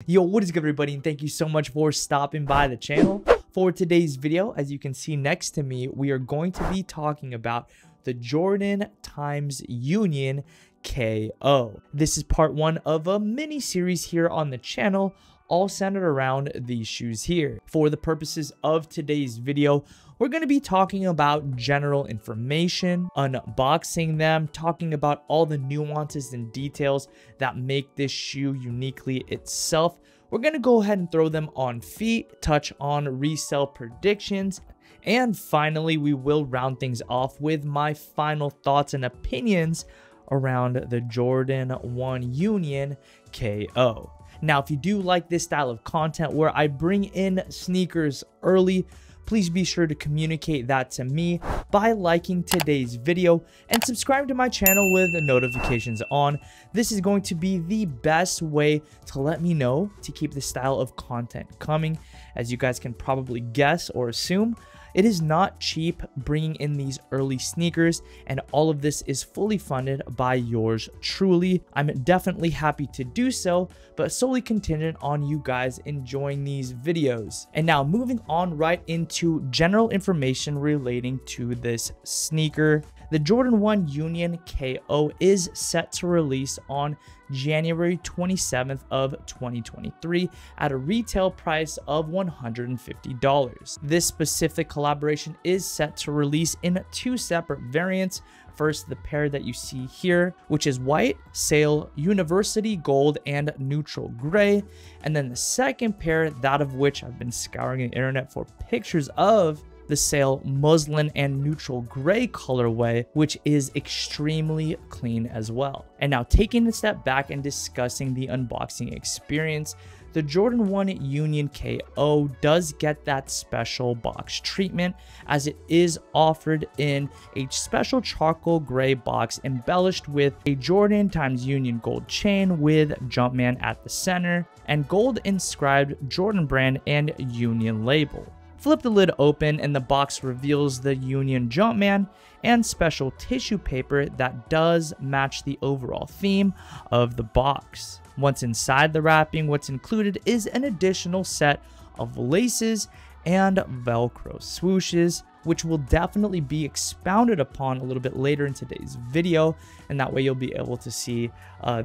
Yo, what is good everybody, and thank you so much for stopping by the channel. For today's video, as you can see next to me, we are going to be talking about the Jordan x Union KO. This is part one of a mini series here on the channel, all centered around these shoes here. For the purposes of today's video, we're going to be talking about general information, unboxing them, talking about all the nuances and details that make this shoe uniquely itself. We're going to go ahead and throw them on feet, touch on resale predictions, and finally, we will round things off with my final thoughts and opinions around the Jordan 1 Union KO. Now, if you do like this style of content where I bring in sneakers early, please be sure to communicate that to me by liking today's video and subscribe to my channel with the notifications on. This is going to be the best way to let me know to keep this style of content coming. As you guys can probably guess or assume, it is not cheap bringing in these early sneakers, and all of this is fully funded by yours truly. I'm definitely happy to do so, but solely contingent on you guys enjoying these videos. And now moving on right into general information relating to this sneaker. The Jordan 1 Union KO is set to release on January 27th of 2023 at a retail price of $150. This specific collaboration is set to release in two separate variants. First, the pair that you see here, which is white, sail, university gold, and neutral gray. And then the second pair, that of which I've been scouring the internet for pictures of, the sail muslin and neutral gray colorway, which is extremely clean as well. And now taking a step back and discussing the unboxing experience, the Jordan 1 Union KO does get that special box treatment, as it is offered in a special charcoal gray box embellished with a Jordan x Union gold chain with Jumpman at the center and gold inscribed Jordan brand and Union label. Flip the lid open and the box reveals the Union Jumpman and special tissue paper that does match the overall theme of the box. Once inside the wrapping, what's included is an additional set of laces and Velcro swooshes, which will definitely be expounded upon a little bit later in today's video, and that way you'll be able to see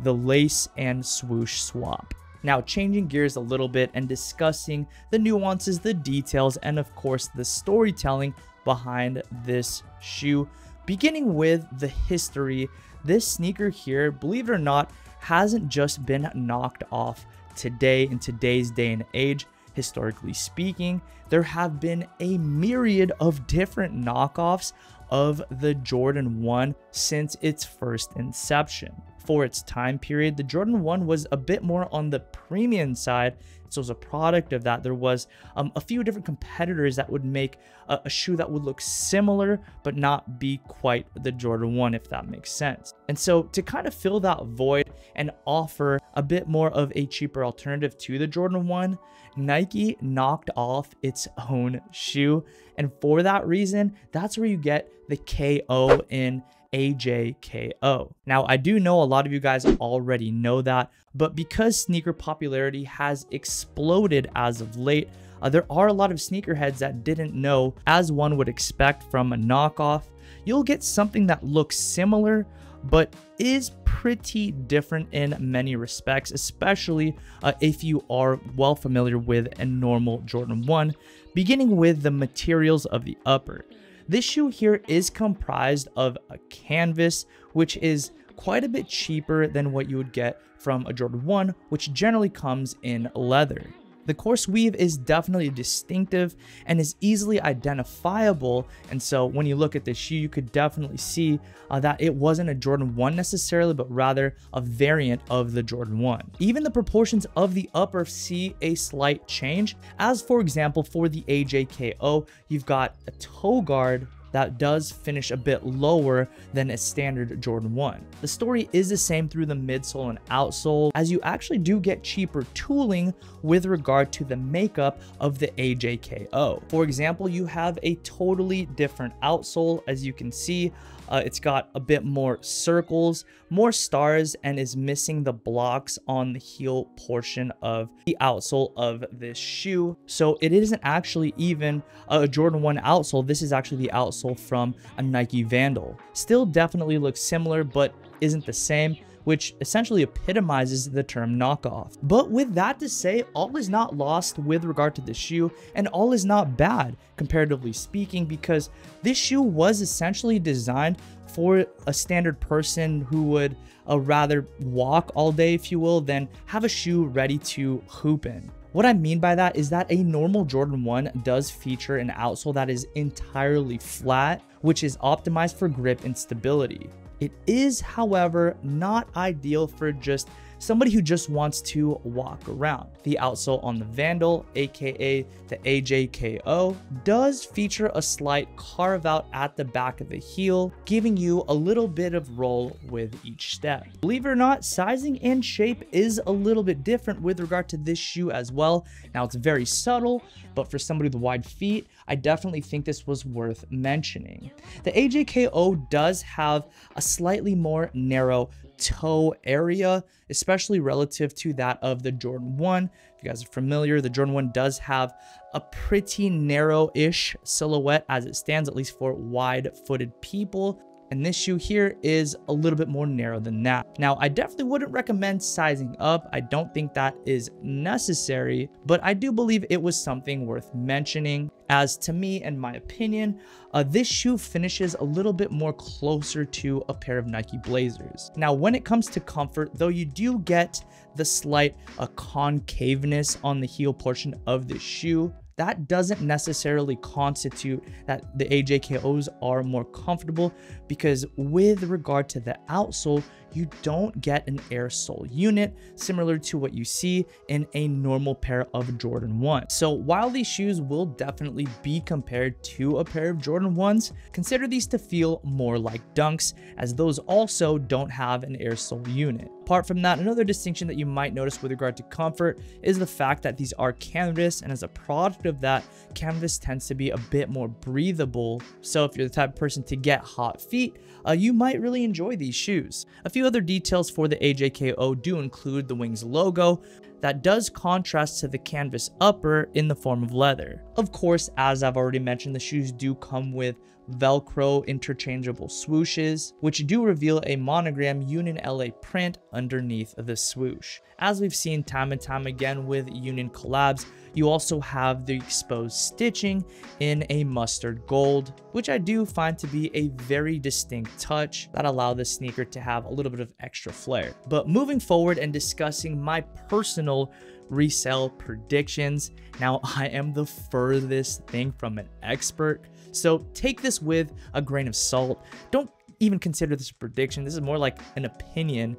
the lace and swoosh swap. Now, changing gears a little bit and discussing the nuances, the details, and of course the storytelling behind this shoe. Beginning with the history, this sneaker here, believe it or not, hasn't just been knocked off today in today's day and age. Historically speaking, there have been a myriad of different knockoffs of the Jordan 1 since its first inception. For its time period, the Jordan 1 was a bit more on the premium side. So as a product of that, there was a few different competitors that would make a shoe that would look similar but not be quite the Jordan 1, if that makes sense. And so to kind of fill that void and offer a bit more of a cheaper alternative to the Jordan 1, Nike knocked off its own shoe. And for that reason, that's where you get the KO in AJKO. Now, I do know a lot of you guys already know that, but because sneaker popularity has exploded as of late, there are a lot of sneakerheads that didn't know. As one would expect from a knockoff, you'll get something that looks similar, but is pretty different in many respects, especially if you are well familiar with a normal Jordan 1, beginning with the materials of the upper. This shoe here is comprised of a canvas, which is quite a bit cheaper than what you would get from a Jordan 1, which generally comes in leather. The coarse weave is definitely distinctive and is easily identifiable, and so when you look at this shoe, you could definitely see that it wasn't a Jordan 1 necessarily, but rather a variant of the Jordan 1. Even the proportions of the upper see a slight change, as for example, for the AJKO, you've got a toe guard that does finish a bit lower than a standard Jordan 1. The story is the same through the midsole and outsole, as you actually do get cheaper tooling with regard to the makeup of the AJKO. For example, you have a totally different outsole. As you can see, it's got a bit more circles, more stars, and is missing the blocks on the heel portion of the outsole of this shoe. So it isn't actually even a Jordan 1 outsole. This is actually the outsole from a Nike Vandal. Still definitely looks similar, but isn't the same, which essentially epitomizes the term knockoff. But with that to say, all is not lost with regard to the shoe, and all is not bad, comparatively speaking, because this shoe was essentially designed for a standard person who would rather walk all day, if you will, than have a shoe ready to hoop in. What I mean by that is that a normal Jordan 1 does feature an outsole that is entirely flat, which is optimized for grip and stability. It is, however, not ideal for just somebody who just wants to walk around. The outsole on the Vandal, aka the AJKO, does feature a slight carve out at the back of the heel, giving you a little bit of roll with each step. Believe it or not, sizing and shape is a little bit different with regard to this shoe as well. Now, it's very subtle, but for somebody with wide feet, I definitely think this was worth mentioning. The AJKO does have a slightly more narrow toe area, especially relative to that of the Jordan 1. If you guys are familiar, the Jordan 1 does have a pretty narrow-ish silhouette as it stands, at least for wide-footed people. And this shoe here is a little bit more narrow than that. Now, I definitely wouldn't recommend sizing up. I don't think that is necessary, but I do believe it was something worth mentioning, as to me, in my opinion, this shoe finishes a little bit more closer to a pair of Nike Blazers. Now, when it comes to comfort, though, you do get the slight concaveness on the heel portion of the shoe. That doesn't necessarily constitute that the AJKOs are more comfortable, because with regard to the outsole, you don't get an air sole unit similar to what you see in a normal pair of Jordan 1. So while these shoes will definitely be compared to a pair of Jordan 1s, consider these to feel more like Dunks, as those also don't have an air sole unit. Apart from that, another distinction that you might notice with regard to comfort is the fact that these are canvas, and as a product of that, canvas tends to be a bit more breathable. So if you're the type of person to get hot feet, you might really enjoy these shoes. A few other details for the AJKO do include the Wings logo that does contrast to the canvas upper in the form of leather. Of course, as I've already mentioned, the shoes do come with Velcro interchangeable swooshes, which do reveal a monogram Union LA print underneath the swoosh. As we've seen time and time again with Union collabs, you also have the exposed stitching in a mustard gold, which I do find to be a very distinct touch that allow the sneaker to have a little bit of extra flair. But moving forward and discussing my personal resale predictions, now I am the furthest thing from an expert, so take this with a grain of salt. Don't even consider this a prediction. This is more like an opinion.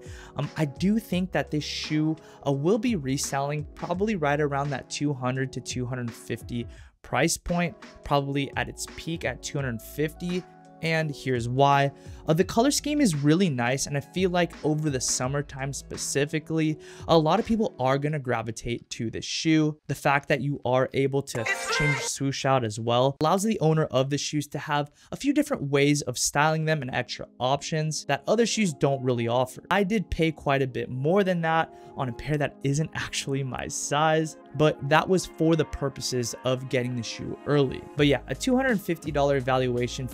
I do think that this shoe will be reselling probably right around that 200 to 250 price point, probably at its peak at 250. And here's why. The color scheme is really nice, and I feel like over the summertime specifically, a lot of people are going to gravitate to this shoe. The fact that you are able to change swoosh out as well allows the owner of the shoes to have a few different ways of styling them and extra options that other shoes don't really offer. I did pay quite a bit more than that on a pair that isn't actually my size, but that was for the purposes of getting the shoe early. But yeah, a $250 valuation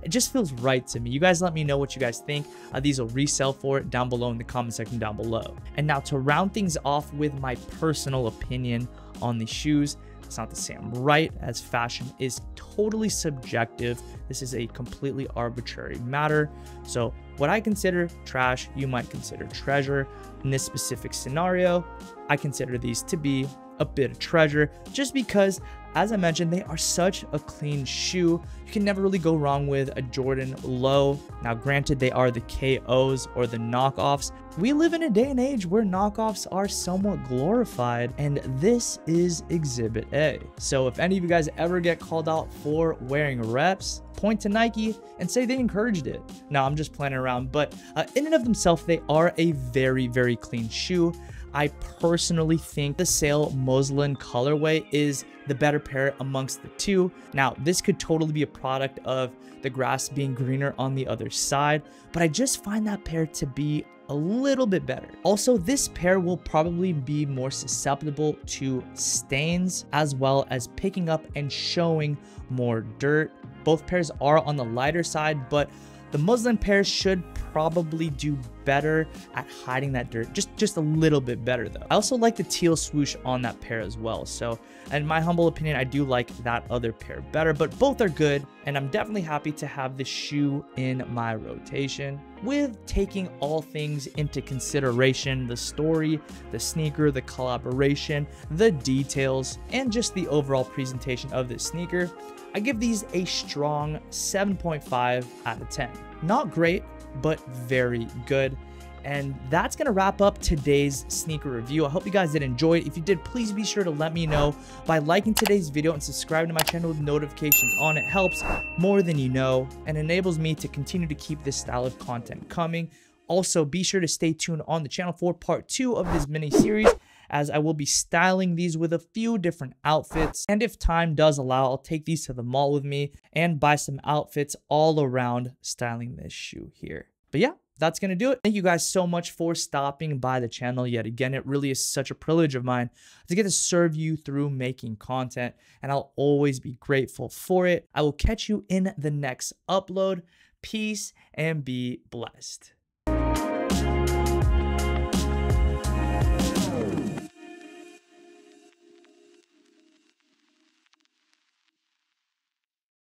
it just feels right to me. You guys let me know what you guys think these will resell for down below in the comment section down below. And now to round things off with my personal opinion on the shoes, it's not to say I'm right, as fashion is totally subjective. This is a completely arbitrary matter. So what I consider trash, you might consider treasure. In this specific scenario, I consider these to be a bit of treasure, just because as I mentioned, they are such a clean shoe. You can never really go wrong with a Jordan Low. Now, granted, they are the KOs or the knockoffs. We live in a day and age where knockoffs are somewhat glorified, and this is Exhibit A. So if any of you guys ever get called out for wearing reps, point to Nike and say they encouraged it. Now, I'm just playing around, but in and of themselves, they are a very, very clean shoe. I personally think the Sail Muslin colorway is the better pair amongst the two. Now, this could totally be a product of the grass being greener on the other side, but I just find that pair to be a little bit better. Also, this pair will probably be more susceptible to stains as well as picking up and showing more dirt. Both pairs are on the lighter side, but the muslin pair should probably do better at hiding that dirt, just a little bit better though. I also like the teal swoosh on that pair as well. So in my humble opinion, I do like that other pair better, but both are good. And I'm definitely happy to have the shoe in my rotation. With taking all things into consideration, the story, the sneaker, the collaboration, the details, and just the overall presentation of this sneaker, I give these a strong 7.5 out of 10. Not great, but very good. And that's going to wrap up today's sneaker review. I hope you guys did enjoy it. If you did, please be sure to let me know by liking today's video and subscribing to my channel with notifications on. It helps more than you know and enables me to continue to keep this style of content coming. Also, be sure to stay tuned on the channel for part 2 of this mini series, as I will be styling these with a few different outfits. And if time does allow, I'll take these to the mall with me and buy some outfits all around styling this shoe here. But yeah, that's going to do it. Thank you guys so much for stopping by the channel yet again. It really is such a privilege of mine to get to serve you through making content, and I'll always be grateful for it. I will catch you in the next upload. Peace and be blessed.